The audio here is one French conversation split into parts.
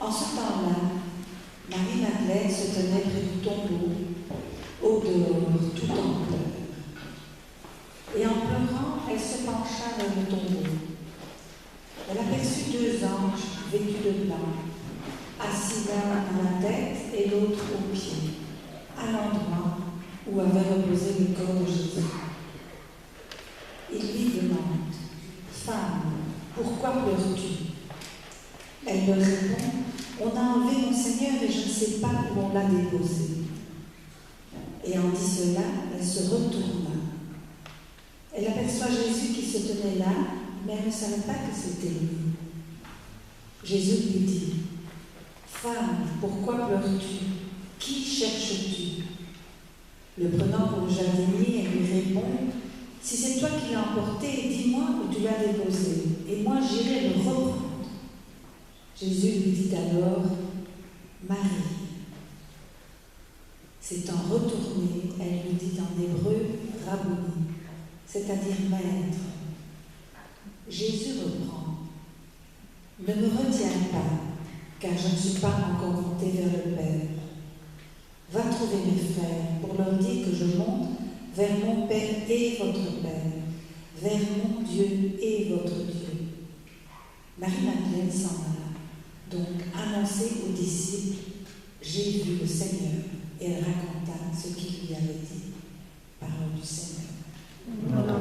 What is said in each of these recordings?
En ce temps-là, Marie-Madeleine se tenait près du tombeau, au dehors, tout en pleurs. Et en pleurant, elle se pencha vers le tombeau. Elle aperçut 2 anges vêtus de blanc, assis l'un à la tête et l'autre aux pieds, à l'endroit où avait reposé le corps de Jésus. Il lui demande: Femme, pourquoi pleures-tu? Elle leur répond: On a enlevé mon Seigneur et je ne sais pas où on l'a déposé. Et en dit cela, elle se retourna. Elle aperçoit Jésus qui se tenait là, mais elle ne savait pas que c'était lui. Jésus lui dit: Femme, pourquoi pleures-tu? Qui cherches-tu? Le prenant pour le jardinier, elle lui répond: Si c'est toi qui l'as emporté, dis-moi où tu l'as déposé, et moi j'irai le reprendre. Jésus lui dit alors: Marie. S'étant retournée, elle lui dit en hébreu: Rabboni, c'est-à-dire maître. Jésus reprend: Ne me retiens pas, car je ne suis pas encore monté vers le Père. Va trouver mes frères pour leur dire que je monte vers mon Père et votre Père, vers mon Dieu et votre Dieu. Marie-Madeleine s'en alla, donc annoncer aux disciples: J'ai vu le Seigneur, et elle raconta ce qu'il lui avait dit. Parole du Seigneur. Voilà.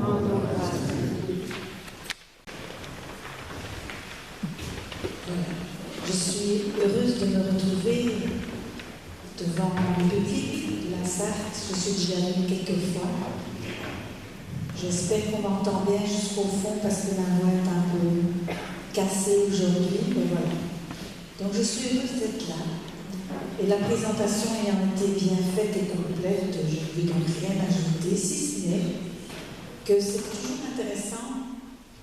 Je suis heureuse de me retrouver devant mon public de la Sarthe. Je suis déjà venue quelques fois. J'espère qu'on m'entend bien jusqu'au fond parce que ma voix est un peu cassée aujourd'hui, mais voilà. Donc je suis heureuse d'être là. Et la présentation ayant été bien faite et complète, je ne vais donc rien ajouter, si ce n'est que c'est toujours intéressant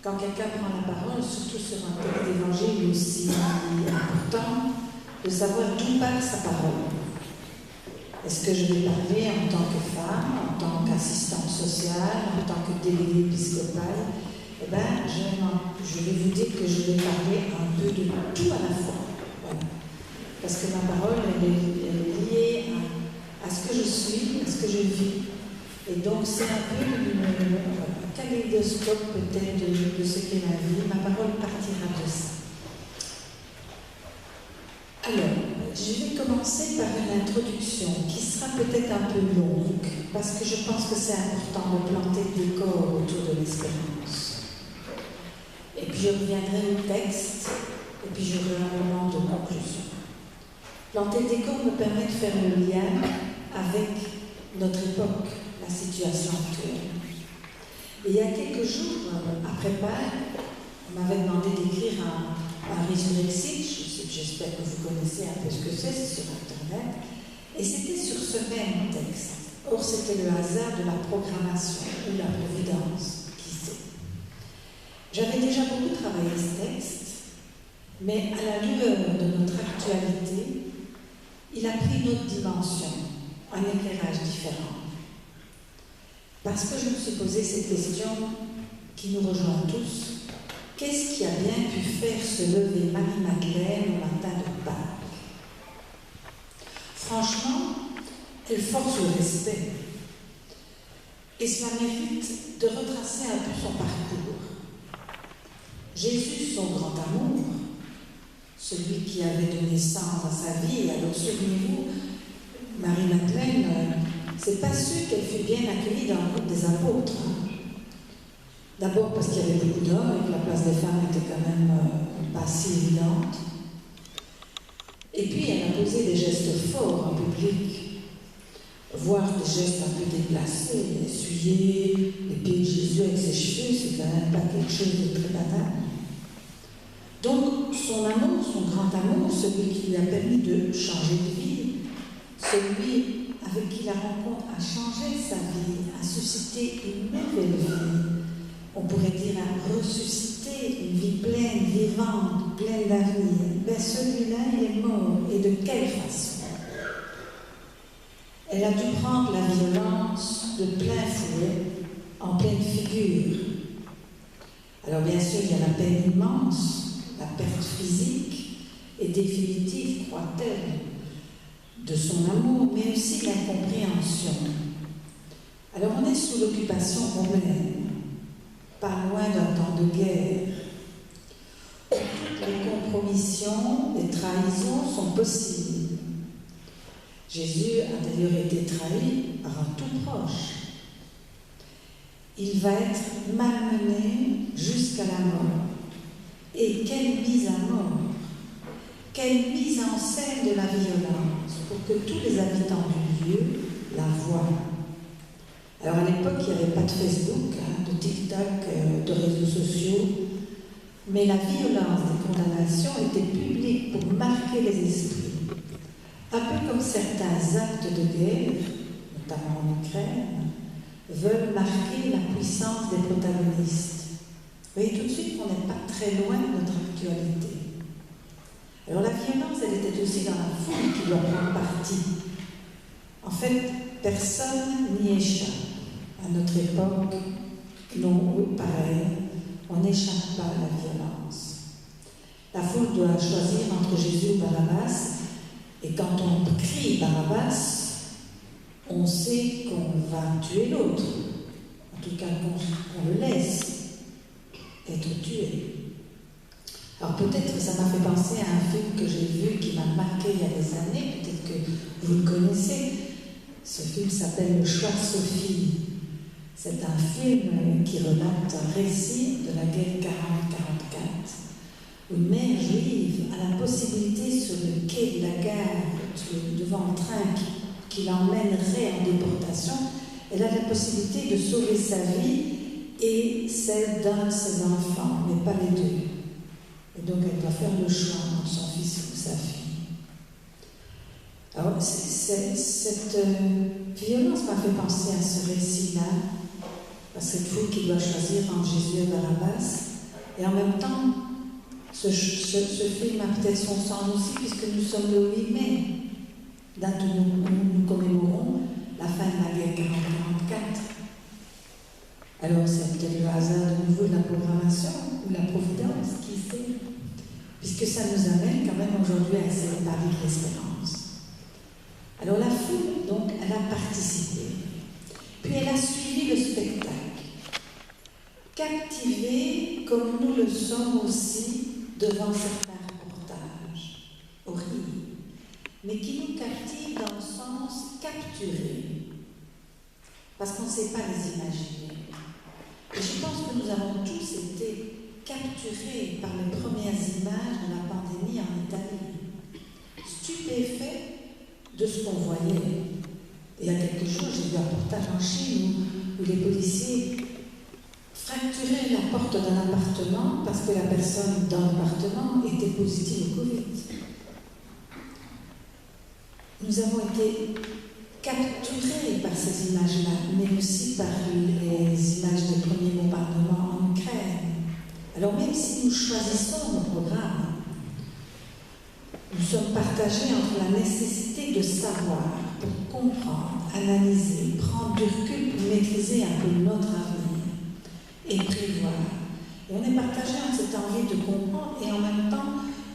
quand quelqu'un prend la parole, surtout sur un texte d'évangile aussi important, de savoir d'où part sa parole. Est-ce que je vais parler en tant que femme, en tant qu'assistante sociale, en tant que déléguée épiscopale? Eh bien, je vais vous dire que je vais parler un peu de tout à la fois. Voilà. Parce que ma parole, elle est liée à ce que je suis, à ce que je vis. Et donc, c'est un peu un kaléidoscope peut-être de ce qu'est ma vie. Ma parole partira de ça. Alors, je vais commencer par une introduction qui sera peut-être un peu longue, parce que je pense que c'est important de planter le décor autour de l'espérance. Et puis, je reviendrai au texte, et puis j'aurai un moment de conclusion. Planter le décor me permet de faire le lien avec notre époque, la situation actuelle. Et il y a quelques jours, après Pâques, on m'avait demandé d'écrire un résurrexit. J'espère que vous connaissez un peu ce que c'est sur Internet. Et c'était sur ce même texte. Or, c'était le hasard de la programmation ou la providence, qui sait. J'avais déjà beaucoup travaillé ce texte, mais à la lueur de notre actualité, il a pris une autre dimension, un éclairage différent. Parce que je me suis posé cette question qui nous rejoint tous. Qu'est-ce qui a bien pu faire se lever Marie-Madeleine au matin de Pâques? Franchement, elle force le respect. Et cela mérite de retracer un peu son parcours. Jésus, son grand amour, celui qui avait donné sens à sa vie. Alors souvenez-vous, Marie-Madeleine, c'est pas sûr qu'elle fut bien accueillie dans le groupe des apôtres. D'abord parce qu'il y avait beaucoup d'hommes et que la place des femmes était quand même pas si évidente. Et puis elle a posé des gestes forts en public, voire des gestes un peu déplacés, essuyer les pieds de Jésus avec ses cheveux, c'est quand même pas quelque chose de très banal. Donc son amour, son grand amour, celui qui lui a permis de changer de vie, celui avec qui la rencontre a changé sa vie, a suscité une nouvelle vie, on pourrait dire à ressusciter une vie pleine, vivante, pleine d'avenir. Ben celui-là, il est mort. Et de quelle façon? Elle a dû prendre la violence de plein fouet, en pleine figure. Alors bien sûr, il y a la peine immense, la perte physique, et définitive, croit-elle, de son amour, mais aussi l'incompréhension. Alors on est sous l'occupation romaine, pas loin d'un temps de guerre. Les compromissions, les trahisons sont possibles. Jésus a d'ailleurs été trahi par un tout proche. Il va être malmené jusqu'à la mort. Et quelle mise à mort, quelle mise en scène de la violence pour que tous les habitants du lieu la voient. Alors à l'époque, il n'y avait pas de Facebook, de TikTok, de réseaux sociaux, mais la violence des condamnations était publique pour marquer les esprits. Un peu comme certains actes de guerre, notamment en Ukraine, veulent marquer la puissance des protagonistes. Vous voyez tout de suite qu'on n'est pas très loin de notre actualité. Alors la violence, elle était aussi dans la foule qui doit prendre parti. En fait, personne n'y échappe. À notre époque, non, pareil, on n'échappe pas à la violence. La foule doit choisir entre Jésus ou Barabbas, et quand on crie Barabbas, on sait qu'on va tuer l'autre, en tout cas qu'on le laisse être tué. Alors peut-être ça m'a fait penser à un film que j'ai vu qui m'a marqué il y a des années, peut-être que vous le connaissez. Ce film s'appelle Le choix de Sophie. C'est un film qui relate un récit de la guerre 40-44, où une mère juive a la possibilité sur le quai de la gare, devant le train qui l'emmènerait en déportation, elle a la possibilité de sauver sa vie et celle d'un de ses enfants, mais pas les deux. Et donc elle doit faire le choix entre son fils ou sa fille. Alors cette violence m'a fait penser à ce récit-là, à cette foule qui doit choisir entre Jésus et Barabbas. Et en même temps, ce film a peut-être son sens aussi, puisque nous sommes le 8 mai, date où nous commémorons la fin de la guerre 40-44. Alors c'est peut-être le hasard de nouveau de la programmation, ou la providence, qui sait, puisque ça nous amène quand même aujourd'hui à essayer de parler de l'espérance. Alors la foule, donc, elle a participé, puis elle a suivi le spectacle, captivée comme nous le sommes aussi devant certains reportages horribles, mais qui nous captivent dans le sens capturés, parce qu'on ne sait pas les imaginer. Et je pense que nous avons tous été capturés par les premières images de la pandémie en Italie, stupéfaits de ce qu'on voyait. Et il y a quelques jours, j'ai vu un reportage en Chine où les policiers fracturaient la porte d'un appartement parce que la personne dans l'appartement était positive au Covid. Nous avons été capturés par ces images-là, mais aussi par les images des premiers bombardements en Ukraine. Alors même si nous choisissons nos programmes, nous sommes partagés entre la nécessité de savoir pour comprendre, analyser, prendre du recul pour maîtriser un peu notre avenir et prévoir. Et on est partagé entre cette envie de comprendre et en même temps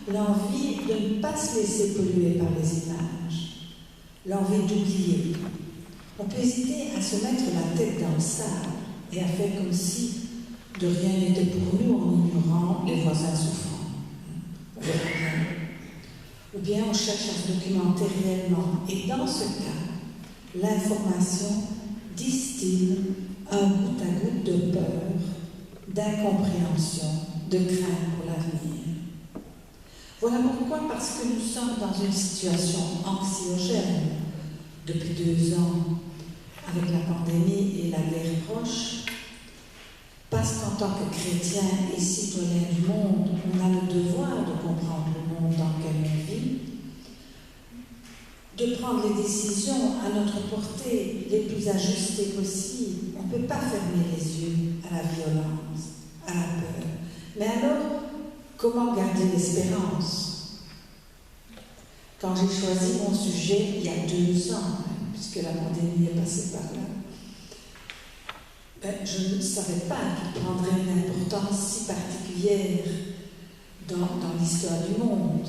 l'envie de ne pas se laisser polluer par les images, l'envie d'oublier. On peut hésiter à se mettre la tête dans le sable et à faire comme si de rien n'était pour nous en ignorant les voisins souffrants. Ou bien on cherche à se documenter réellement. Et dans ce cas, l'information distille un goutte à goutte de peur, d'incompréhension, de crainte pour l'avenir. Voilà pourquoi, parce que nous sommes dans une situation anxiogène depuis 2 ans, avec la pandémie et la guerre proche, parce qu'en tant que chrétiens et citoyens du monde, on a le devoir de comprendre le monde dans lequel on vit, de prendre les décisions à notre portée les plus ajustées possibles. On ne peut pas fermer les yeux à la violence, à la peur. Mais alors, comment garder l'espérance? Quand j'ai choisi mon sujet il y a 2 ans, puisque la pandémie est passée par là, je ne savais pas qu'il prendrait une importance si particulière dans l'histoire du monde.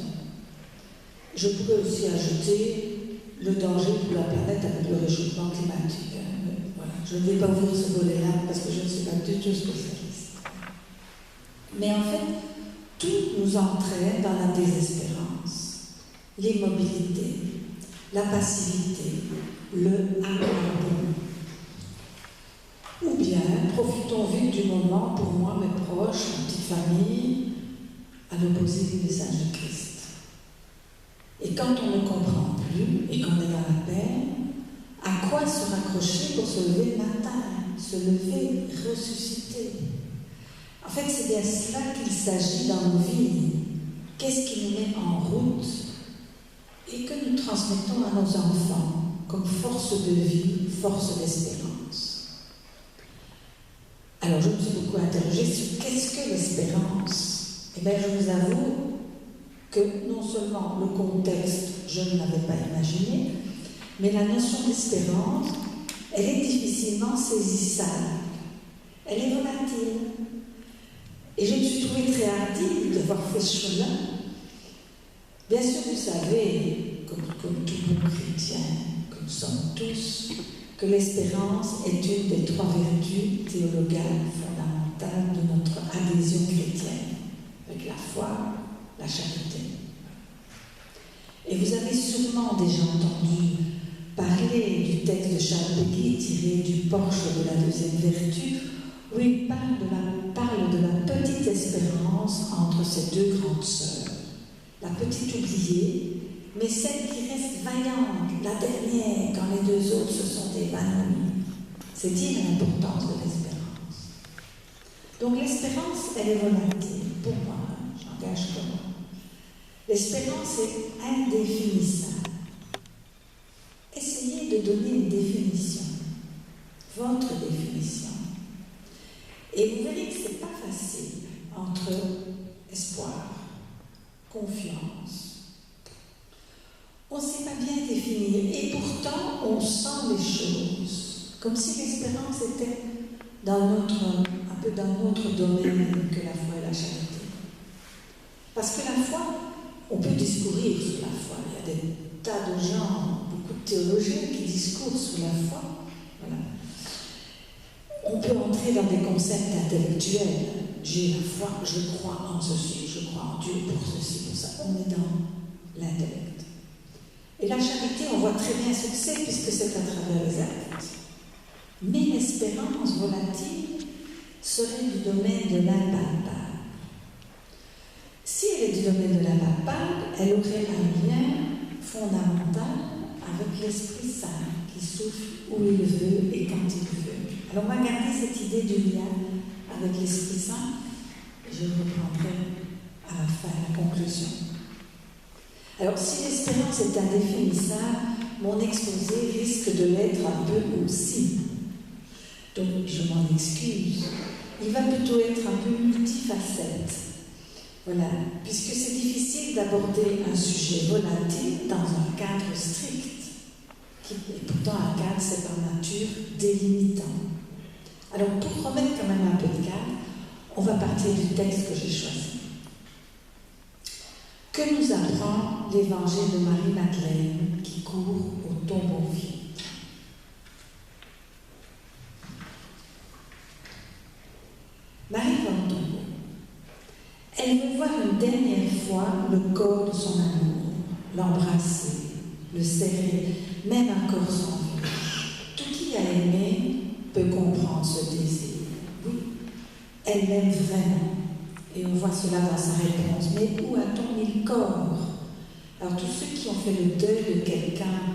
Je pourrais aussi ajouter le danger pour la planète avec le réchauffement climatique. Voilà. Je ne vais pas ouvrir ce volet-là parce que je ne suis pas du tout spécialiste. Mais en fait, tout nous entraîne dans la désespérance, l'immobilité, la passivité, le abandon. Ou bien, profitons vite du moment pour moi, mes proches, ma petite famille, à l'opposé du message de Christ. Et quand on ne comprend plus et qu'on est dans la peine, à quoi se raccrocher pour se lever le matin, se lever, ressusciter? En fait, c'est bien cela qu'il s'agit dans nos vies. Qu'est-ce qui nous met en route et que nous transmettons à nos enfants comme force de vie, force d'espérance? Alors, je me suis beaucoup interrogée sur qu'est-ce que l'espérance? Eh bien, je vous avoue que non seulement le contexte, je ne l'avais pas imaginé, mais la notion d'espérance, elle est difficilement saisissable. Elle est volatile. Et je me suis trouvée très hardie d'avoir fait ce choix-là. Bien sûr, vous savez, comme tout bon chrétien, que nous sommes tous, que l'espérance est une des 3 vertus théologales fondamentales de notre adhésion chrétienne, avec la foi, la charité. Et vous avez sûrement déjà entendu parler du texte de Charles Péguy tiré du Porche de la 2e vertu, où il parle de la petite espérance entre ces 2 grandes sœurs. La petite oubliée, mais celle qui reste vaillante, la dernière, quand les 2 autres se sont évanouies. C'est dire l'importance de l'espérance. Donc l'espérance, elle est volatile, pour moi, j'engage comme moi. L'espérance est indéfinissable. Essayez de donner une définition, votre définition. Et vous verrez que ce n'est pas facile entre espoir, confiance. On ne sait pas bien définir et pourtant on sent les choses, comme si l'espérance était un peu dans notre domaine que la foi et la charité. Parce que la foi, on peut discourir sur la foi. Il y a des tas de gens, beaucoup de théologiens qui discourent sur la foi. Voilà. On peut entrer dans des concepts intellectuels. J'ai la foi, je crois en ceci, je crois en Dieu pour ceci, pour ça. On est dans l'intellect. Et la charité, on voit très bien ce que c'est, puisque c'est à travers les actes. Mais l'espérance volatile serait du domaine de l'impalpable. Si elle est du domaine de l'impalpable, elle aurait un lien fondamental avec l'Esprit Saint, qui souffle où il veut et quand il veut. Alors on va garder cette idée du lien avec l'Esprit Saint, et je reprendrai à la fin la conclusion. Alors si l'espérance est indéfinissable, mon exposé risque de l'être un peu aussi. Donc je m'en excuse. Il va plutôt être un peu multifacette. Voilà, puisque c'est difficile d'aborder un sujet volatile dans un cadre strict, et pourtant un cadre, c'est par nature délimitant. Alors pour remettre quand même un peu de cadre, on va partir du texte que j'ai choisi. Que nous apprend l'évangile de Marie-Madeleine qui court au tombeau vide? Marie va au tombeau. Elle veut voir une dernière fois le corps de son amour, l'embrasser, le serrer, même encore sans vie. Tout qui a aimé peut comprendre ce désir. Oui, elle l'aime vraiment. Et on voit cela dans sa réponse. Mais où a-t-on mis le corps? Alors tous ceux qui ont fait le deuil de quelqu'un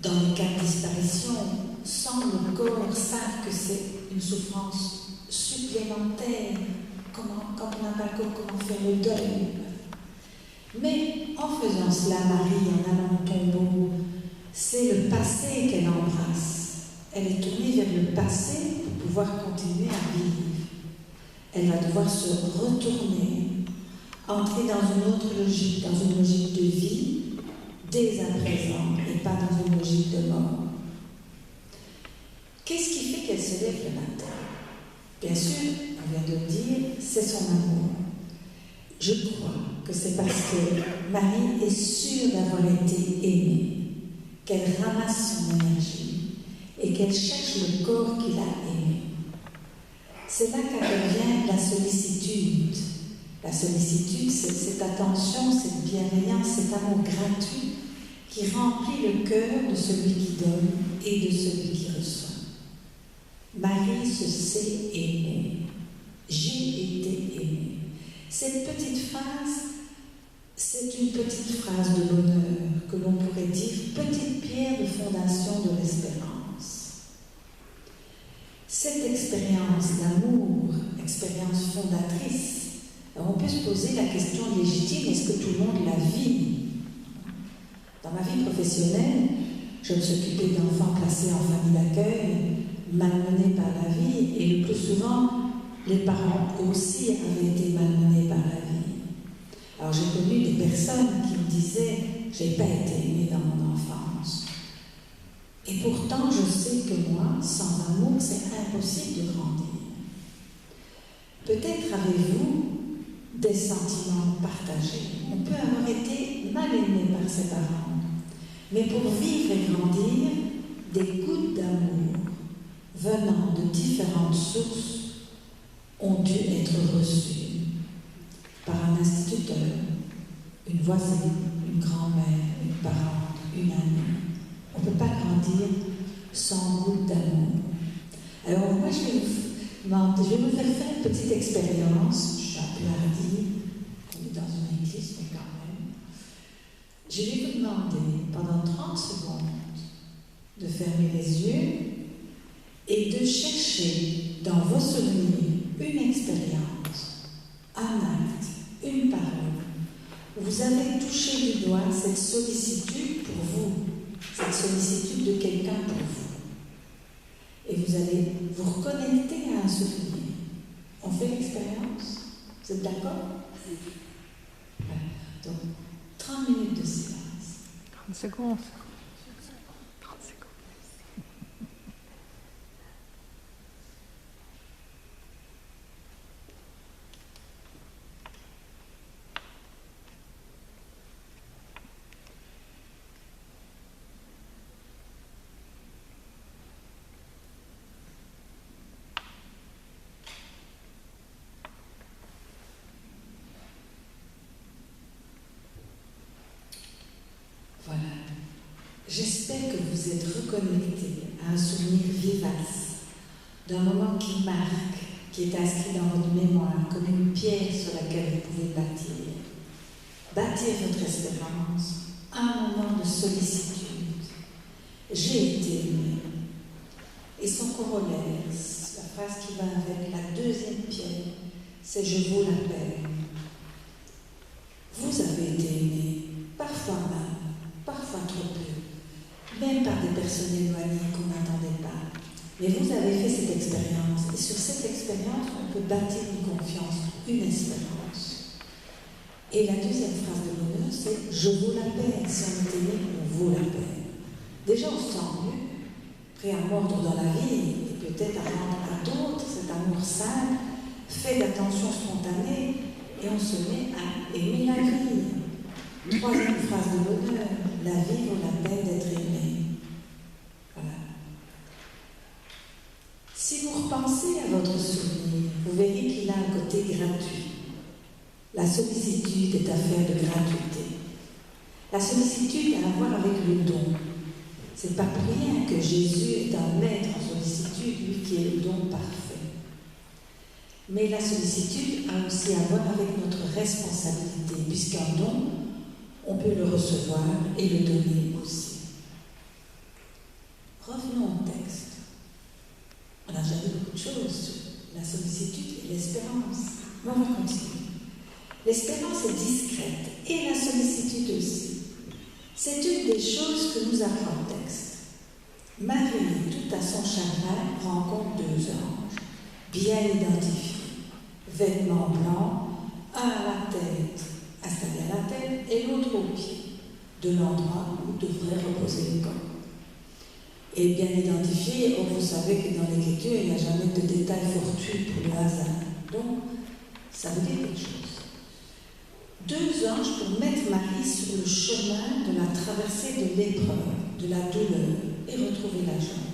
dans les cas de disparition, sans le corps, savent que c'est une souffrance supplémentaire. Quand on n'a pas le corps, comment faire le deuil? Mais en faisant cela, Marie, en allant au tombeau, c'est le passé qu'elle embrasse. Elle est tournée vers le passé pour pouvoir continuer à vivre. Elle va devoir se retourner, entrer dans une autre logique, dans une logique de vie, dès à présent, et pas dans une logique de mort. Qu'est-ce qui fait qu'elle se lève le matin? Bien sûr, on vient de le dire, c'est son amour. Je crois que c'est parce que Marie est sûre d'avoir été aimée, qu'elle ramasse son énergie et qu'elle cherche le corps qui l'a aimée. C'est là qu'intervient la sollicitude. La sollicitude, c'est cette attention, cette bienveillance, cet amour gratuit qui remplit le cœur de celui qui donne et de celui qui reçoit. Marie se sait aimée. J'ai été aimée. Cette petite phrase, c'est une petite phrase de l'honneur que l'on pourrait dire petite pierre de fondation de l'espérance. Cette expérience d'amour, expérience fondatrice, alors on peut se poser la question légitime, est-ce que tout le monde la vit? Dans ma vie professionnelle, je me suis occupée d'enfants placés en famille d'accueil, malmenés par la vie, et le plus souvent, les parents aussi avaient été malmenés par la vie. Alors j'ai connu des personnes qui me disaient « j'ai pas été aimée dans mon enfance ». Et pourtant, je sais que moi, sans amour, c'est impossible de grandir. Peut-être avez-vous des sentiments partagés. On peut avoir été mal aimé par ses parents, mais pour vivre et grandir, des gouttes d'amour venant de différentes sources ont dû être reçues par un instituteur, une voisine, une grand-mère, une parente, une amie. On ne peut pas grandir sans goutte d'amour. Alors moi, je vais vous faire une petite expérience. Je suis un peu hardie, on est dans une église, mais quand même. Je vais vous demander, pendant 30 secondes, de fermer les yeux et de chercher dans vos souvenirs une expérience, un acte, une parole, où vous avez touché du doigt cette sollicitude pour vous, cette sollicitude de quelqu'un pour vous. Et vous allez vous reconnecter à un souvenir. On fait l'expérience? Vous êtes d'accord? Voilà. Donc, 30 minutes de silence. 30 secondes. Voilà. J'espère que vous êtes reconnectés à un souvenir vivace, d'un moment qui marque, qui est inscrit dans votre mémoire comme une pierre sur laquelle vous pouvez bâtir. Bâtir votre espérance, un moment de sollicitude. J'ai été aimé. Et son corollaire, la phrase qui va avec la deuxième pierre, c'est « je vaux la peine ». Vous avez été aimé, parfois mal, parfois trop peu, même par des personnes éloignées qu'on n'attendait pas. Mais vous avez fait cette expérience, et sur cette expérience, on peut bâtir une confiance, une espérance. Et la deuxième phrase de l'honneur, c'est « je vaux la peine ». Si on est aimé, on vaut la peine. Déjà, on se sent mieux, prêt à mordre dans la vie, et peut-être à rendre à d'autres cet amour simple, fait d'attention spontanée, et on se met à aimer la vie. Troisième phrase de l'honneur, la vie vaut la peine d'être aimée. Voilà. Si vous repensez à votre souvenir, vous verrez qu'il a un côté gratuit. La sollicitude est affaire de gratuité. La sollicitude a à voir avec le don. C'est pas pour rien que Jésus est un maître en sollicitude, lui qui est le don parfait. Mais la sollicitude a aussi à voir avec notre responsabilité, puisqu'un don, on peut le recevoir et le donner aussi. Revenons au texte. On a déjà vu beaucoup de choses sur la sollicitude et l'espérance. Mais on va continuer. L'espérance est discrète et la sollicitude aussi. C'est une des choses que nous apprend le texte. Marie, tout à son chagrin, rencontre 2 anges, bien identifiés. Vêtements blancs, un à la tête, installé à la tête, et l'autre aux pieds, de l'endroit où devrait reposer le corps. Et bien identifié, vous savez que dans l'écriture, il n'y a jamais de détails fortuits pour le hasard. Donc, ça veut dire quelque chose. 2 anges pour mettre Marie sur le chemin de la traversée de l'épreuve, de la douleur, et retrouver la joie.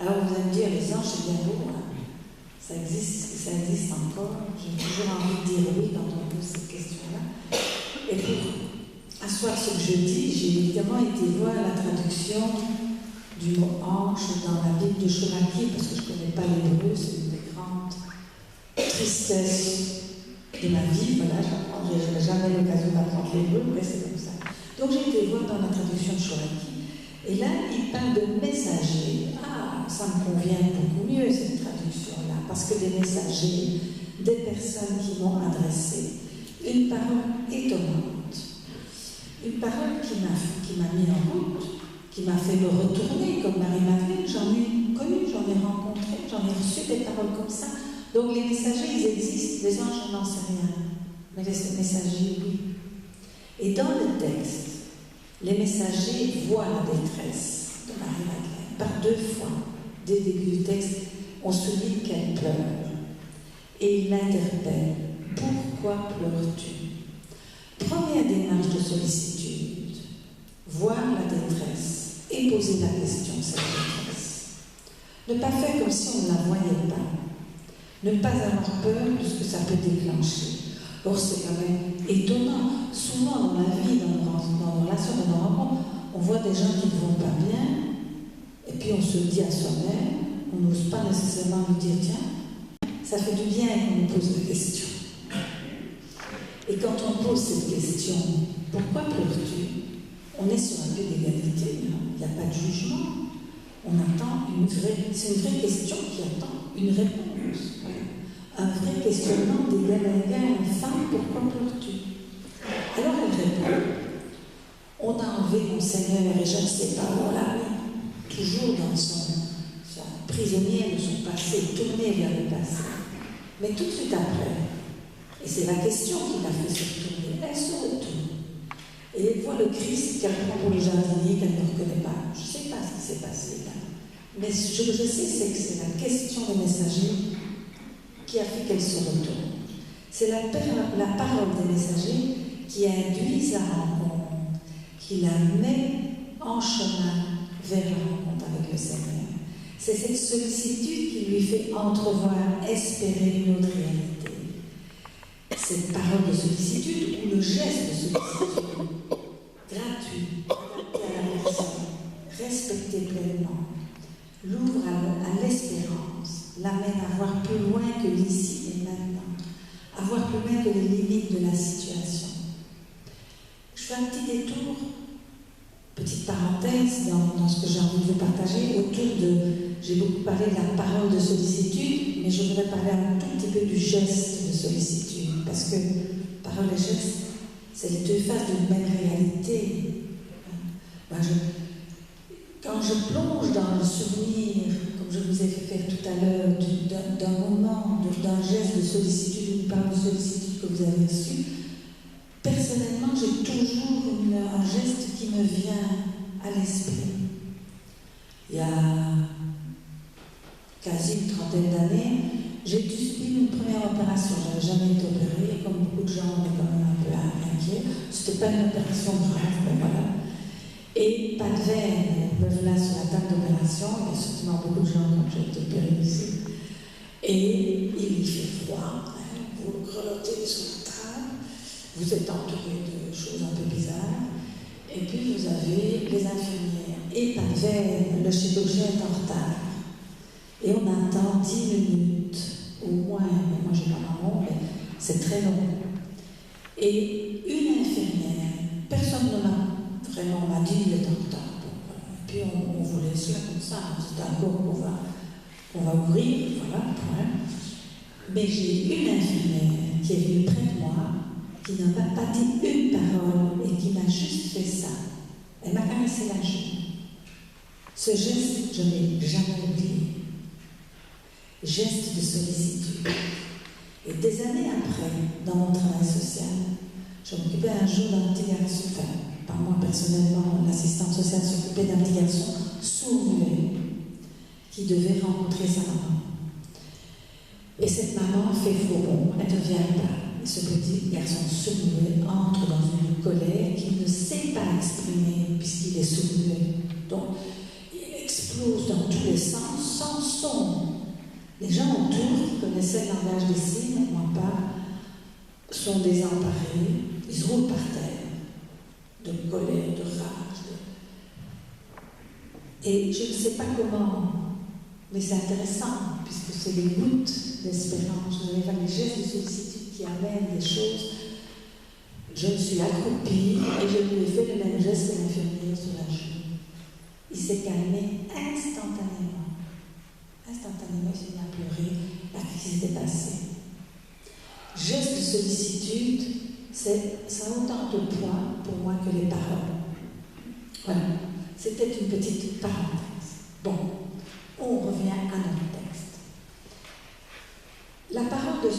Alors vous allez me dire, les anges, c'est bien beau, hein? Ça existe encore. J'ai toujours envie de dire oui quand on pose cette question-là. Et pour asseoir ce que je dis, j'ai évidemment été voir la traduction du mot ange dans la Bible de Chouraki, parce que je ne connais pas l'hébreu, c'est une des grandes tristesses de ma vie. Voilà, je n'ai jamais l'occasion d'apprendre l'hébreu, mais c'est comme ça. Donc j'ai été voir dans la traduction de Chouraki. Et là, il parle de messagers. Ah, ça me convient beaucoup mieux, cette traduction-là, parce que des messagers, des personnes qui m'ont adressé une parole étonnante, une parole qui m'a mis en route, qui m'a fait me retourner comme Marie-Madeleine. J'en ai connu, j'en ai rencontré, j'en ai reçu des paroles comme ça. Donc les messagers, ils existent, les anges, je n'en sais rien, mais les messagers, oui. Et dans le texte, les messagers voient la détresse de Marie-Madeleine. Par 2 fois, dès le début du texte, on se dit qu'elle pleure. Et il l'interpelle. Pourquoi pleures-tu? Première démarche de sollicitude. Voir la détresse et poser la question, cette détresse. Ne pas faire comme si on ne la voyait pas. Ne pas avoir peur de ce que ça peut déclencher. Or, c'est quand même étonnant. Souvent dans la vie, dans nos relations, dans nos rencontres, on voit des gens qui ne vont pas bien, et puis on se dit à soi-même, on n'ose pas nécessairement lui dire, tiens, ça fait du bien qu'on nous pose la question. Et quand on pose cette question, pourquoi pleures-tu? On est sur un pied d'égalité, il n'y a pas de jugement. On attend c'est une vraie question qui attend une réponse. Un vrai questionnement d'égal à égal, femme, pourquoi pleures-tu? Alors elle répond, on a enlevé mon Seigneur et je ne sais pas où on l'a mis, toujours dans son prisonnier de son passé, tourné vers le passé. Mais tout de suite après, et c'est la question qui l'a fait se retourner, elle se retourne. Et elle voit le Christ qu'elle prend pour le jardinier qu'elle ne reconnaît pas. Je ne sais pas ce qui s'est passé là. Mais ce que je sais, c'est que c'est la question des messagers qui a fait qu'elle se retourne. C'est la parole des messagers qui induit la rencontre, qui la met en chemin vers la rencontre avec le Seigneur. C'est cette sollicitude qui lui fait entrevoir, espérer une autre réalité. Cette parole de sollicitude ou le geste de sollicitude, gratuit, adapté à la personne, respecté pleinement, l'ouvre à l'espérance, l'amène à voir plus loin que l'ici et maintenant, à voir plus loin que les limites de la situation. Je fais un petit détour, petite parenthèse dans ce que j'ai envie de vous partager autour de... J'ai beaucoup parlé de la parole de sollicitude, mais je voudrais parler un tout petit peu du geste de sollicitude, parce que parole et geste, c'est les 2 faces d'une même réalité. Quand je plonge dans le souvenir, comme je vous ai fait faire tout à l'heure, d'un moment, d'un geste de sollicitude, une parole de sollicitude que vous avez reçue, personnellement, j'ai toujours un geste qui me vient à l'esprit. Il y a quasi une 30aine d'années, j'ai dû subir une première opération. Je n'avais jamais été opérée, comme beaucoup de gens, on est quand même un peu inquiets. Ce n'était pas une opération grave, mais voilà. Et pas de veine, me voilà sur la table d'opération, il y a certainement beaucoup de gens quand j'ai été opérée ici. Et il fait froid, vous grelottez sur la table, vous êtes entouré de choses un peu bizarres, et puis vous avez les infirmières. Et pas de veine, le chirurgien est en retard. Et on attend 10 minutes, au moins, mais moi j'ai pas marron, mais c'est très long. Et une infirmière, personne ne m'a dit il est en retard. Et puis on vous laisse là comme ça, c'est un corps qu'on va ouvrir, voilà, voilà. Mais j'ai une infirmière qui est venue près de moi, qui n'a pas dit une parole et qui m'a juste fait ça. Elle m'a caressé la joue. Ce geste, je ne l'ai jamais oublié. Geste de sollicitude. Et des années après, dans mon travail social, je m'occupais un jour d'un petit garçon, enfin, pas moi personnellement, l'assistante sociale s'occupait d'un petit garçon sourd-muet qui devait rencontrer sa maman. Et cette maman fait faux bon, elle ne vient pas. ce petit garçon sourd-muet entre dans une colère qu'il ne sait pas exprimer puisqu'il est sourd-muet. Donc, il explose dans tous les sens sans son. Les gens autour qui connaissaient le langage des signes, moi pas, sont désemparés. Ils se roulent par terre, de colère, de rage. Et je ne sais pas comment, mais c'est intéressant, puisque c'est les gouttes d'espérance. Vous allez voir les gestes de sollicitude qui amènent des choses. Je me suis accroupie et je lui ai fait le même geste que l'infirmière sur la joue. Il s'est calmé instantanément. Instantanément, il s'est mis à pleurer. La crise était passée. Geste de sollicitude, ça a autant de poids pour moi que les paroles. Voilà. C'était une petite parenthèse. Bon, on revient à notre texte. La parole de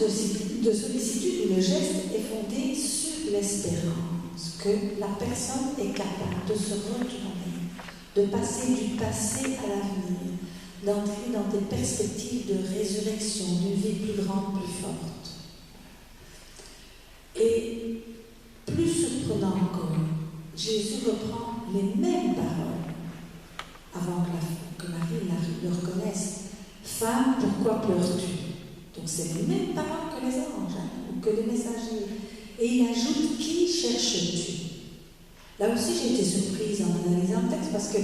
sollicitude ou le geste est fondé sur l'espérance que la personne est capable de se retourner, de passer du passé à l'avenir, d'entrer dans des perspectives de résurrection, d'une vie plus grande, plus forte. Et plus surprenant encore, Jésus reprend les mêmes paroles avant que Marie le reconnaisse. Femme, pourquoi pleures-tu? Donc c'est les mêmes paroles que les anges, ou que les messagers. Et il ajoute, qui cherches-tu? Là aussi j'ai été surprise en analysant le texte, parce que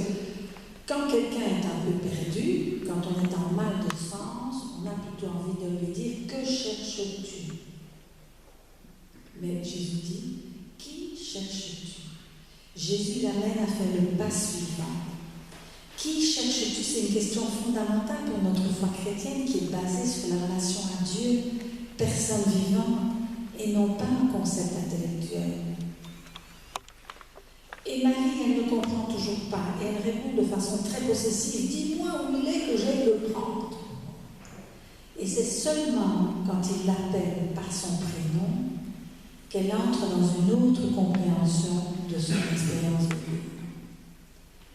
quand quelqu'un est un peu perdu, quand on est en mal de sens, on a plutôt envie de lui dire, que cherches-tu? Mais Jésus dit, qui cherches-tu? Jésus l'amène à faire le pas suivant. Qui cherches-tu? C'est une question fondamentale pour notre foi chrétienne qui est basée sur la relation à Dieu, personne vivante, et non pas un concept intellectuel. Et Marie, elle ne comprend toujours pas, et elle répond de façon très possessive, dis-moi où il est que j'aille le prendre. Et c'est seulement quand il l'appelle par son prénom qu'elle entre dans une autre compréhension de son expérience de vie,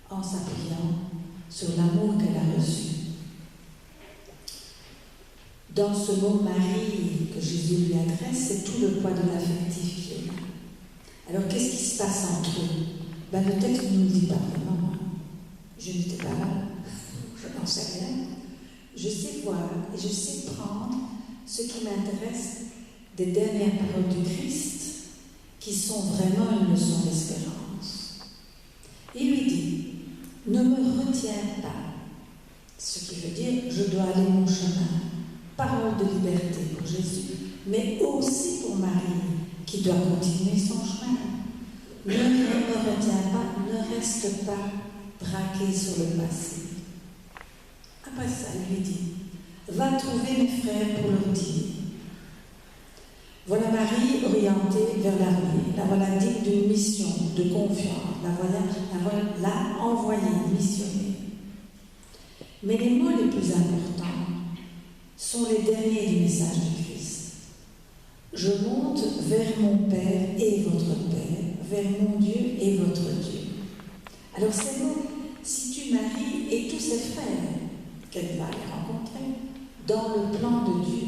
en s'appuyant sur l'amour qu'elle a reçu. Dans ce mot Marie que Jésus lui adresse, c'est tout le poids de l'affectif qui est là. Alors qu'est-ce qui se passe entre eux? Le texte ne nous dit pas vraiment. Je n'étais pas là, je n'en sais rien. Je sais voir et je sais prendre ce qui m'intéresse des dernières paroles du Christ, qui sont vraiment une leçon d'espérance. Il lui dit, ne me retiens pas, ce qui veut dire, je dois aller mon chemin. Parole de liberté pour Jésus, mais aussi pour Marie, qui doit continuer son chemin. Ne me retiens pas, ne reste pas braqué sur le passé. Après ça, il lui dit, va trouver mes frères pour leur dire. Voilà Marie orientée vers l'avenir, la voilà digne d'une mission, de confiance, la voilà envoyée, missionnée. Mais les mots les plus importants sont les derniers du message du Christ. Je monte vers mon Père et votre Père, vers mon Dieu et votre Dieu. Alors ces mots situent Marie et tous ses frères qu'elle va les rencontrer dans le plan de Dieu.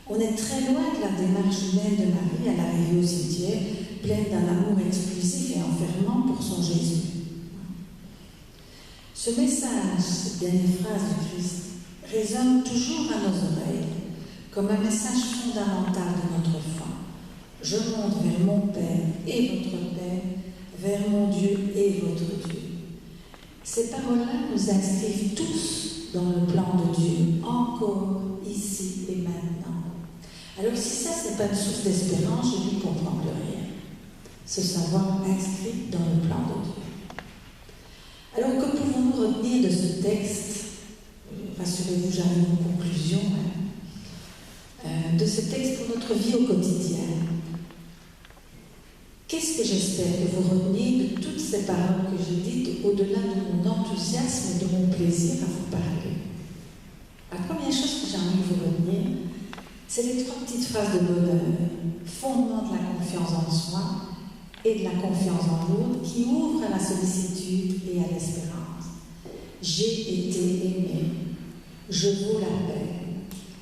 On est très loin de la démarche humaine de Marie à l'arrivée au cimetière, pleine d'un amour exclusif et enfermant pour son Jésus. Ce message, cette dernière phrase du Christ, résonne toujours à nos oreilles comme un message fondamental de notre foi. Je monte vers mon Père et votre Père, vers mon Dieu et votre Dieu. Ces paroles-là nous inscrivent tous dans le plan de Dieu, encore, ici et maintenant. Alors si ça, ce n'est pas une source d'espérance, je n'y comprends plus rien. Ce savoir inscrit dans le plan de Dieu. Alors que pouvons-nous retenir de ce texte? Rassurez-vous, j'arrive aux conclusions. De ce texte pour notre vie au quotidien. Qu'est-ce que j'espère que vous reteniez de toutes ces paroles que j'ai dites au-delà de mon enthousiasme et de mon plaisir à vous parler? La première chose que j'ai envie de vous retenir, c'est les 3 petites phrases de bonheur, fondement de la confiance en soi et de la confiance en l'autre, qui ouvrent à la sollicitude et à l'espérance. J'ai été aimé, je vaux la peine,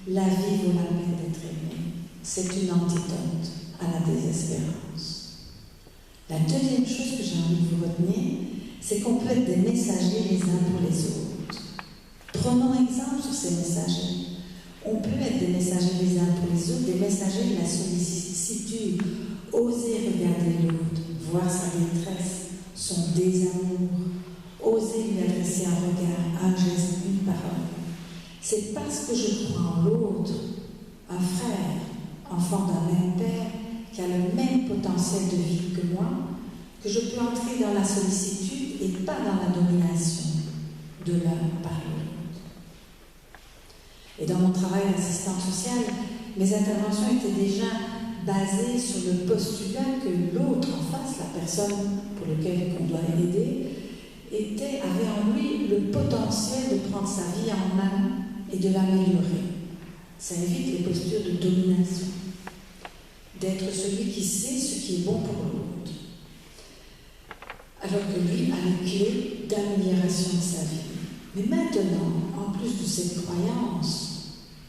la vie vaut la peine d'être aimée. c'est une antidote à la désespérance. La deuxième chose que j'ai envie de vous retenir, c'est qu'on peut être des messagers les uns pour les autres. Prenons exemple sur ces messagers. On peut être des messagers les uns pour les autres, des messagers de la sollicitude, oser regarder l'autre, voir sa détresse, son désamour, oser lui adresser un regard, un geste, une parole. C'est parce que je crois en l'autre, un frère, enfant d'un même père, qui a le même potentiel de vie que moi, que je peux entrer dans la sollicitude et pas dans la domination de l'un par l'autre. Et dans mon travail d'assistante sociale, mes interventions étaient déjà basées sur le postulat que l'autre en face, la personne pour laquelle on doit aider, avait en lui le potentiel de prendre sa vie en main et de l'améliorer. Ça évite les postures de domination, d'être celui qui sait ce qui est bon pour l'autre, alors que lui a les clés d'amélioration de sa vie. Mais maintenant, en plus de cette croyance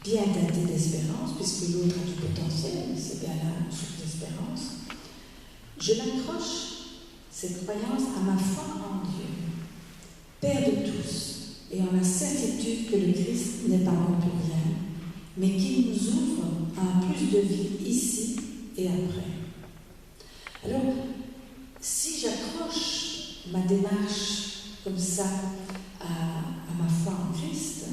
bien datée d'espérance, puisque l'autre a du potentiel, c'est bien là une source d'espérance, je l'accroche, cette croyance, à ma foi en Dieu, Père de tous, et en la certitude que le Christ n'est pas bon pour rien, mais qu'il nous ouvre à un plus de vie ici et après. Alors, si j'accroche ma démarche comme ça à ma foi en Christ,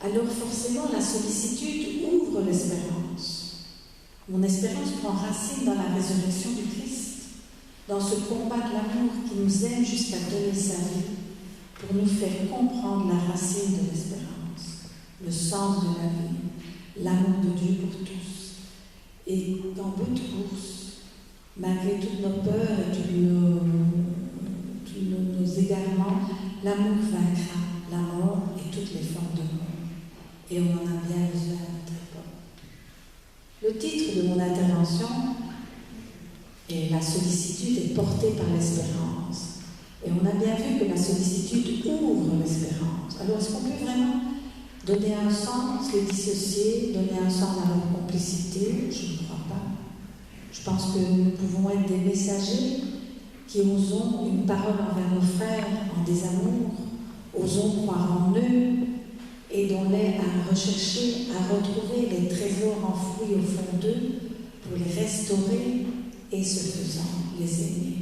alors forcément la sollicitude ouvre l'espérance. Mon espérance prend racine dans la résurrection du Christ, dans ce combat de l'amour qui nous aime jusqu'à donner sa vie pour nous faire comprendre la racine de l'espérance, le sens de la vie, l'amour de Dieu pour tous. Et qu'en bout de course, malgré toutes nos peurs et tous nos égarements, l'amour vaincra la mort et toutes les formes de mort. Et on en a bien besoin à notre époque. Le titre de mon intervention est « La sollicitude est portée par l'espérance ». Et on a bien vu que la sollicitude ouvre l'espérance. Alors est-ce qu'on peut vraiment donner un sens, les dissocier, donner un sens à leur complicité? Je ne crois pas. Je pense que nous pouvons être des messagers qui osons une parole envers nos frères en désamour, osons croire en eux et dont l'aide à rechercher, à retrouver les trésors enfouis au fond d'eux pour les restaurer et ce faisant les aimer.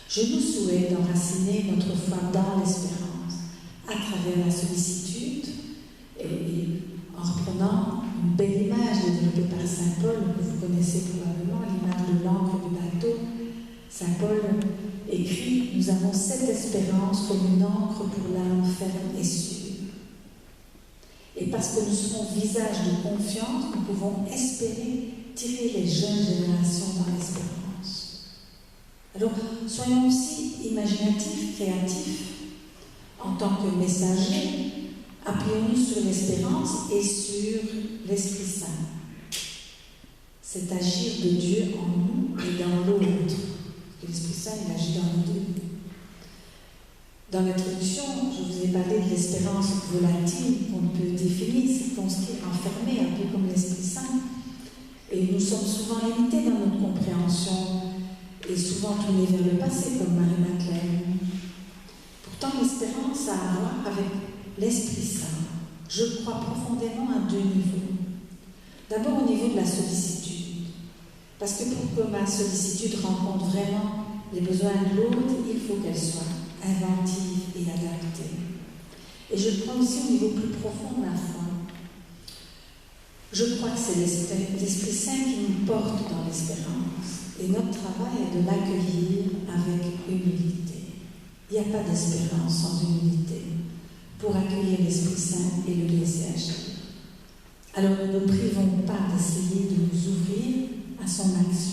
Je nous souhaite d'enraciner notre foi dans l'espérance à travers la sollicitude et en reprenant une belle image développée par Saint Paul que vous connaissez probablement, l'image de l'encre du bateau. Saint Paul écrit « Nous avons cette espérance comme une encre pour l'âme ferme et sûre. » Et parce que nous serons visage de confiance, nous pouvons espérer tirer les jeunes générations dans l'espérance. Alors, soyons aussi imaginatifs, créatifs, en tant que messagers, appuyons-nous sur l'espérance et sur l'Esprit Saint. C'est agir de Dieu en nous et dans l'autre. L'Esprit Saint, il agit dans nous deux. Dans l'introduction, je vous ai parlé de l'espérance volatile qu'on peut définir, circonscrire, enfermer, un peu comme l'Esprit Saint. Et nous sommes souvent limités dans notre compréhension et souvent tournés vers le passé, comme Marie-Madeleine. Pourtant, l'espérance a à voir avec l'Esprit Saint. Je crois profondément à deux niveaux. D'abord au niveau de la sollicitude. Parce que pour que ma sollicitude rencontre vraiment les besoins de l'autre, il faut qu'elle soit inventive et adaptée. Et je crois aussi au niveau plus profond de la foi. Je crois que c'est l'Esprit Saint qui nous porte dans l'espérance. Et notre travail est de l'accueillir avec humilité. Il n'y a pas d'espérance sans humilité pour accueillir l'Esprit Saint et le laisser agir. Alors ne nous privons pas d'essayer de nous ouvrir à son action.